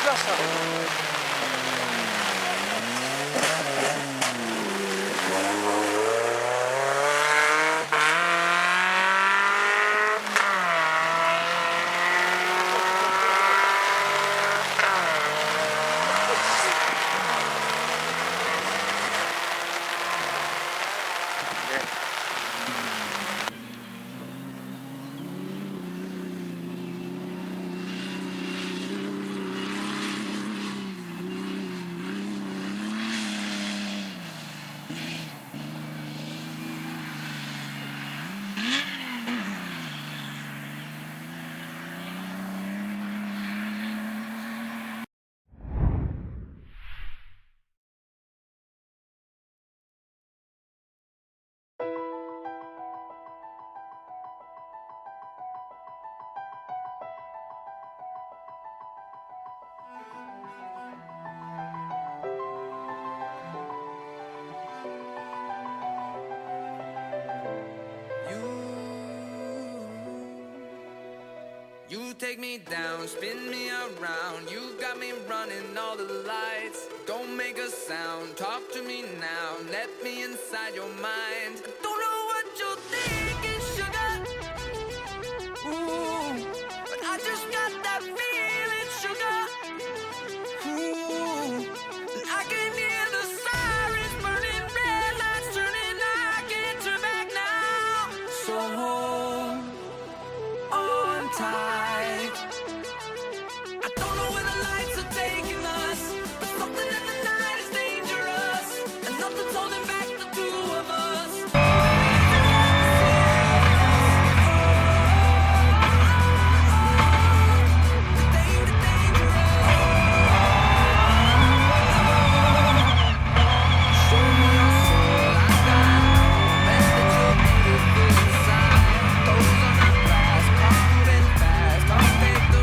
super ça. You take me down, spin me around. You got me running all the lights. Don't make a sound, talk to me now. Let me inside your mind. Don't know what you're thinking, sugar. Ooh, but I just got that feeling, sugar. Ooh, and I can hear the sirens burning, red lights turning. I can't turn back now. So hold on tight. I don't know where the lights are taking us, but something in the night is dangerous, and nothing's holding back the two of us. Show me your soul, I got bet that you're beautiful inside. Those are not glass, cars moving fast. I'll take the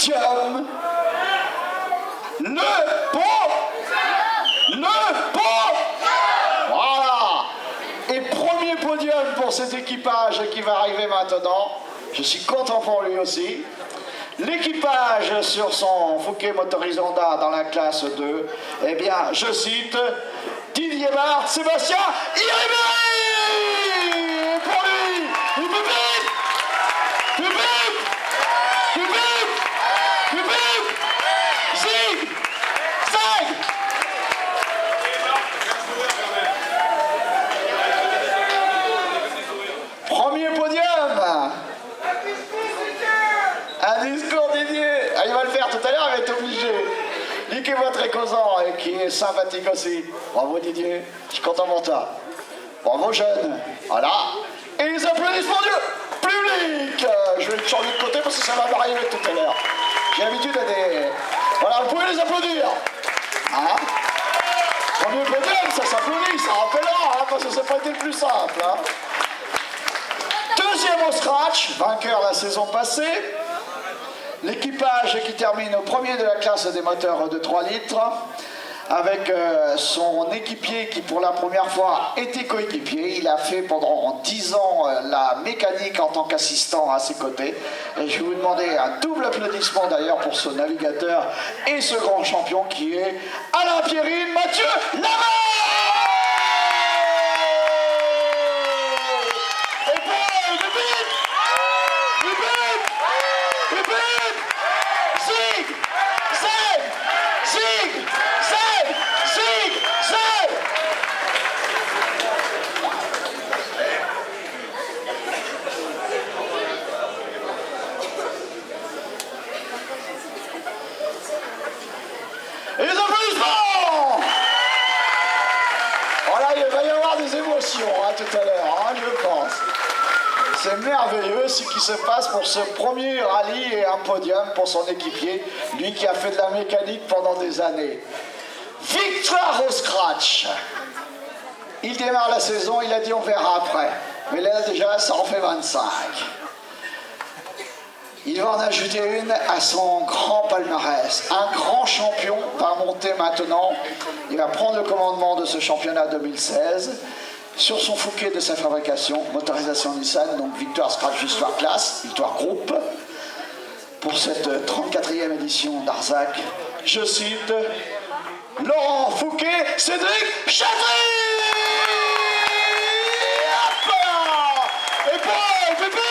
podium. Le podium. Voilà. Et premier podium pour cet équipage qui va arriver maintenant. Je suis content pour lui aussi. L'équipage sur son Fouquet motorisé Honda dans la classe 2, eh bien, je cite, Didier Barthes, Sébastien Iribéry. Et pour lui, du public, Zig, Zag. Premier podium. Un discours dédié. Ah, il va le faire tout à l'heure, il va être obligé. Lui qui est très causant et qui est sympathique aussi. Bravo Didier, je suis content pour toi. Bravo jeune. Voilà. Et les applaudissements du public. Je vais le changer de côté parce que ça va m'arriver tout à l'heure. J'ai l'habitude à des... Voilà, vous pouvez les applaudir. Hein? Premier podium, ça s'applaudit, ça rappellera, hein, parce que ça n'a pas été le plus simple. Hein. Deuxième au scratch, vainqueur la saison passée. L'équipage qui termine au premier de la classe des moteurs de 3 litres avec son équipier qui pour la première fois était coéquipier. Il a fait pendant 10 ans la mécanique en tant qu'assistant à ses côtés. Et je vais vous demander un double applaudissement d'ailleurs pour ce navigateur et ce grand champion qui est Alain Pierrine, Mathieu Lamar. Et les applaudissements. Voilà, il va y avoir des émotions hein, tout à l'heure, hein, je pense. C'est merveilleux ce qui se passe pour ce premier rallye et un podium pour son équipier, lui qui a fait de la mécanique pendant des années. Victoire au scratch. Il démarre la saison, il a dit on verra après. Mais là déjà, ça en fait 25. Il va en ajouter une à son grand palmarès. Un grand champion va monter maintenant. Il va prendre le commandement de ce championnat 2016 sur son Fouquet de sa fabrication, motorisation Nissan, donc victoire scratch, victoire classe, victoire groupe. Pour cette 34e édition d'Arzac, je cite Laurent Fouquet, Cédric Chatry. Et pour public.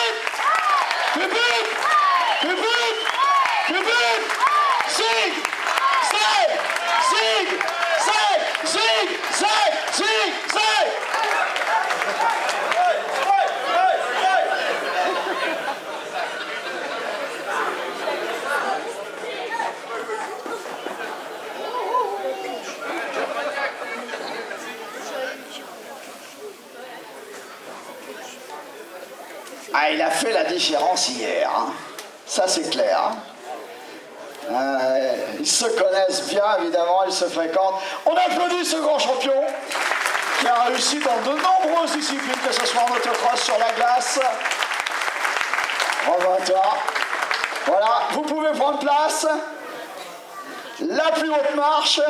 Zig, Zag, Zig, Zag, Zig, Zag, Zig, Zag. Ah, il a fait la différence hier, hein. Ça c'est clair. Hein. Ils se connaissent bien, évidemment, ils se fréquentent. On applaudit ce grand champion qui a réussi dans de nombreuses disciplines, que ce soit en motocross, sur la glace. Bravo à toi. Voilà, vous pouvez prendre place. La plus haute marche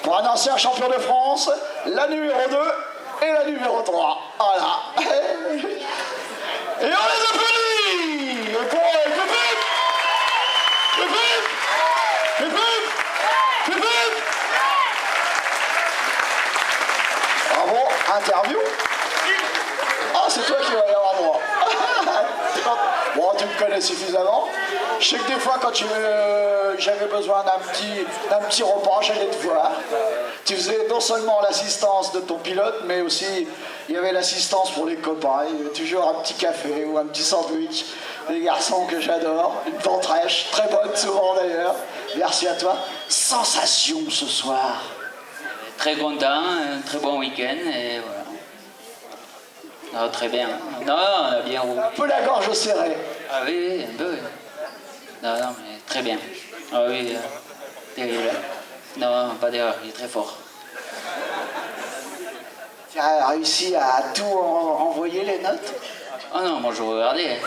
pour un ancien champion de France, la numéro 2 et la numéro 3. Voilà. Et on les applaudit. Et pour le public. Bravo, interview. Ah, c'est toi qui vas y avoir droit. Bon, tu me connais suffisamment. Je sais que des fois, quand j'avais besoin d'un petit repas, j'allais te voir. Tu faisais non seulement l'assistance de ton pilote, mais aussi il y avait l'assistance pour les copains. Il y avait toujours un petit café ou un petit sandwich. Des garçons que j'adore, une ventrèche, très bonne souvent d'ailleurs. Merci à toi. Sensation ce soir. Très content, un très bon week-end et voilà. Non, très bien. Non, on a bien roulé. Un peu la gorge serrée. Ah oui, un peu. Oui. Non, mais très bien. Ah oui, terrible. Non, pas d'erreur, il est très fort. Tu as réussi à tout envoyer les notes? Ah non, moi je regardais.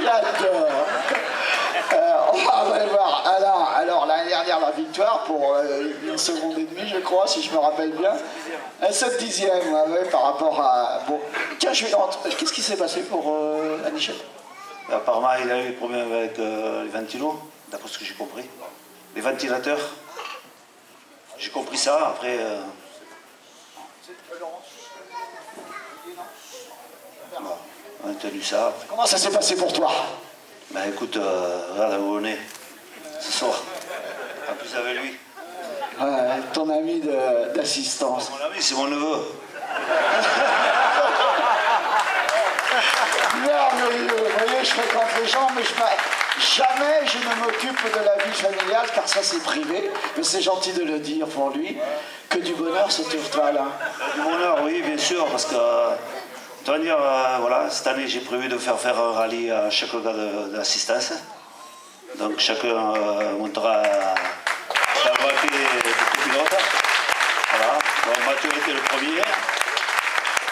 J'adore. dernière la victoire pour 1 seconde et demie, je crois, si je me rappelle bien. 7/10, ouais, par rapport à... Bon, tiens, qu'est-ce qui s'est passé pour Anichel? Apparemment, il a eu des problèmes avec les ventilos, d'après ce que j'ai compris. Les ventilateurs. J'ai compris ça, après... Bon, on a tenu ça. Comment ça s'est passé pour toi? Ben écoute, regarde où on est, ce soir. En plus avec lui. Ouais, ton ami d'assistance. Mon ami, c'est mon neveu. Merveilleux, vous voyez, je fréquente les gens, mais jamais je ne m'occupe de la vie familiale, car ça c'est privé, mais c'est gentil de le dire pour lui. Que du bonheur, ce tour-là. Du bonheur, oui, bien sûr, parce que... Tu vas dire, voilà, cette année j'ai prévu de faire un rallye à chaque gars d'assistance. Donc chacun montera la voiture de pilote. Voilà. Donc Mathieu était le premier.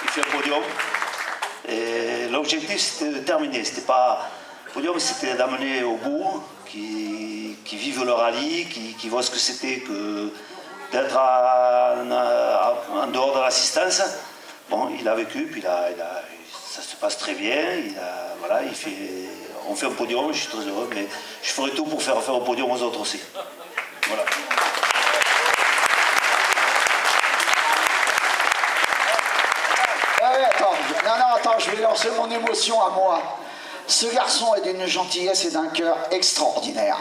Il fait un podium. Et l'objectif c'était de terminer. C'était pas. Le podium c'était d'amener au bout, qui vivent le rallye, qui voient ce que c'était que d'être en dehors de l'assistance. Bon, il a vécu, puis ça se passe très bien. Voilà, on fait un podium, je suis très heureux, mais je ferai tout pour faire un podium aux autres aussi. Voilà. Attends, je vais lancer mon émotion à moi. Ce garçon est d'une gentillesse et d'un cœur extraordinaire.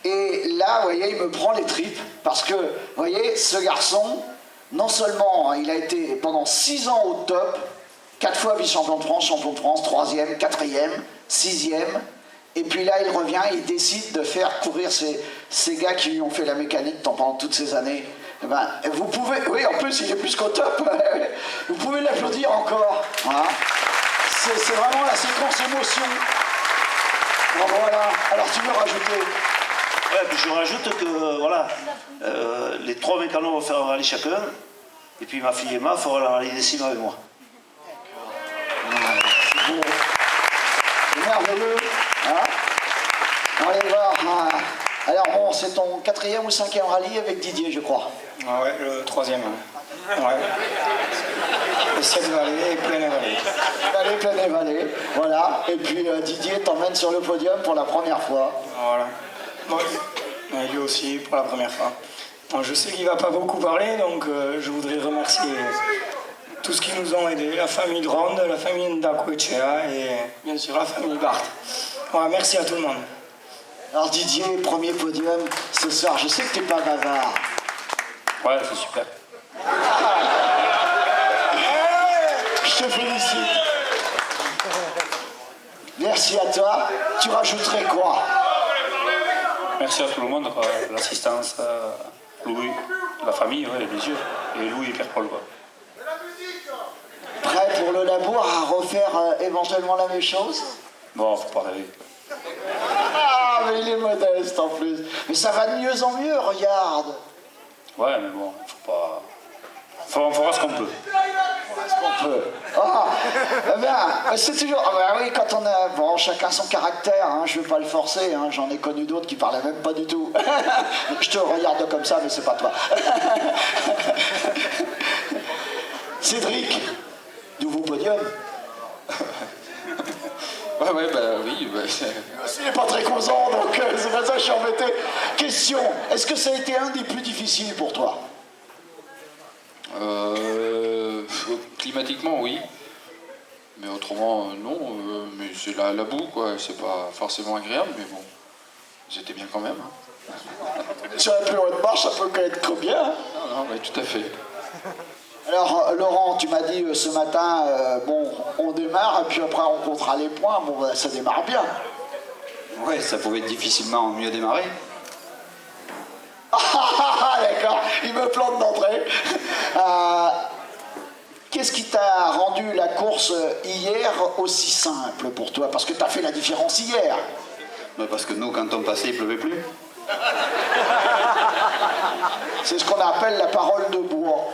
Et là, vous voyez, il me prend les tripes, parce que, vous voyez, ce garçon... Non seulement il a été pendant 6 ans au top, 4 fois vice-champion de France, 3e, 4e, 6e, et puis là il revient, il décide de faire courir ces gars qui lui ont fait la mécanique pendant toutes ces années. Eh ben, vous pouvez, oui en plus il est plus qu'au top, vous pouvez l'applaudir encore. Voilà. C'est vraiment la séquence émotion. Bon, voilà, alors tu veux rajouter? Ouais, puis je rajoute que voilà, les 3 mécanos vont faire un rallye chacun, et puis ma fille Emma fera le rallye des cimes avec moi. C'est beau. C'est merveilleux. Hein? Allez voir. Alors bon, c'est ton 4e ou 5e rallye avec Didier, je crois. Ah ouais, le 3e. Ouais. Et 7 vallées et plein vallée. Allez, plein vallée. Voilà. Et puis Didier t'emmène sur le podium pour la première fois. Voilà. Bon, et lui aussi pour la première fois. Bon, je sais qu'il ne va pas beaucoup parler, donc je voudrais remercier tous ceux qui nous ont aidés, la famille Dronde, la famille Ndakoechea et bien sûr la famille Barthes. Voilà, merci à tout le monde. Alors Didier, premier podium ce soir. Je sais que t'es pas bavard. Ouais, c'est super. Je te félicite. Merci à toi. Tu rajouterais quoi? Merci à tout le monde, l'assistance, Louis, la famille, ouais, bien sûr, et Louis et Pierre-Paul. Prêt pour le labour à refaire éventuellement la même chose? Bon, faut pas rêver. Ah, mais il est modeste en plus. Mais ça va de mieux en mieux, regarde. Ouais, mais bon, faut pas... On fera ce qu'on peut. Est-ce qu'on peut? Ah, eh bien, c'est toujours... Ah ben oui, quand on a... Bon, chacun son caractère, hein, je ne veux pas le forcer, hein, j'en ai connu d'autres qui parlaient même pas du tout. Je te regarde comme ça, mais c'est pas toi. Cédric, nouveau podium. Ouais, bah oui. Bah, il n'est pas très causant, donc c'est pas ça que je suis embêté. Question, est-ce que ça a été un des plus difficiles pour toi? Climatiquement, oui. Mais autrement, non. Mais c'est la boue, quoi. C'est pas forcément agréable, mais bon. J'étais bien quand même. Sur la plus haute marche, ça peut être bien. Hein. Non, mais tout à fait. Alors, Laurent, tu m'as dit ce matin, bon, on démarre, et puis après on comptera les points. Bon, bah, ça démarre bien. Ouais, ça pouvait difficilement mieux démarrer. Ah, d'accord, il me plante d'entrée. Qu'est-ce qui t'a rendu la course hier aussi simple pour toi? Parce que t'as fait la différence hier. Bah parce que nous, quand on passait, il pleuvait plus. C'est ce qu'on appelle la parole de bois.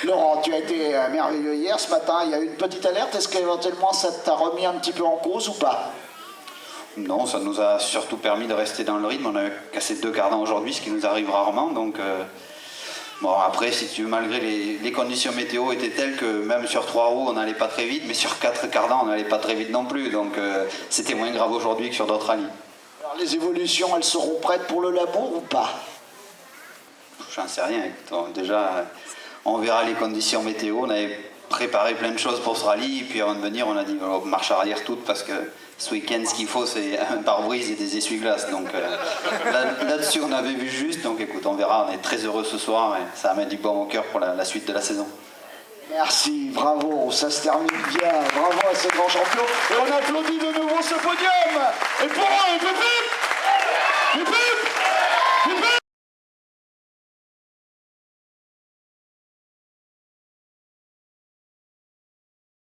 Laurent, tu as été merveilleux hier. Ce matin, il y a eu une petite alerte. Est-ce qu'éventuellement ça t'a remis un petit peu en cause ou pas? Non, ça nous a surtout permis de rester dans le rythme. On a cassé 2 cardans aujourd'hui, ce qui nous arrive rarement. Donc, bon, après, si tu veux, malgré les conditions météo étaient telles que même sur 3 roues, on n'allait pas très vite, mais sur 4 cardans, on n'allait pas très vite non plus. Donc, c'était moins grave aujourd'hui que sur d'autres rallyes. Alors les évolutions, elles seront prêtes pour le labour ou pas? J'en sais rien. Écoute, déjà, on verra les conditions météo. On avait préparé plein de choses pour ce rallye. Et puis avant de venir, on a dit on marche arrière toutes parce que ce week-end, ce qu'il faut, c'est un pare-brise et des essuie-glaces. Donc là-dessus, on avait vu juste. Donc écoute, on verra. On est très heureux ce soir et ça met du bon au cœur pour la suite de la saison. Merci, bravo, ça se termine bien. Bravo à ce grand champion. Et on applaudit de nouveau ce podium. Et pour eux,